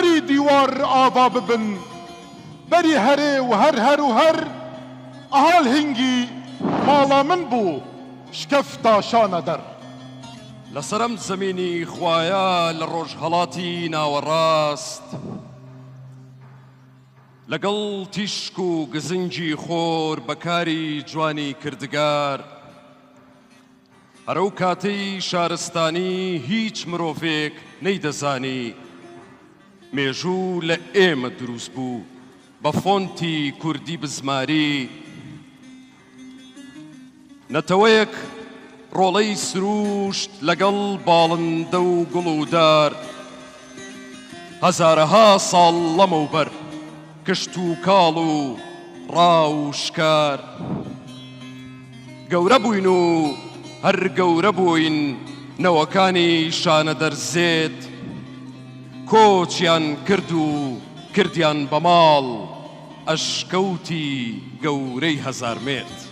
بەری دیوار ئاوا ببن بەری هەرێ و هەر و هەر ئەهاڵ هینگی ماڵا من بوو شکەفتا شانە دەر لەسەرم زەمینی خوایە لە ڕۆژهەڵاتی ناوەڕاست لەگەڵ تیشک و گزنجی خۆر بەکاری جوانی کردگار هەرەو کاتەی شارستانی هیچ مرۆڤێک نەیدەزانی مێژوو لە ئێمە دروست بوو بە فۆنتی کوردی بزماری نەتەوەیەک ڕۆڵەی سروشت لەگەڵ باڵندە و گوڵودار هەزارەها ساڵ لەمەوبەر کشت و کاڵ و ڕاو و شکار گەورە بووین و هەر گەورە بووین نەوەکانی شانە دەرزێت کۆچیان کرد و کردیان بە ماڵ ئەشکەوتی گەورەی هەزار مێرد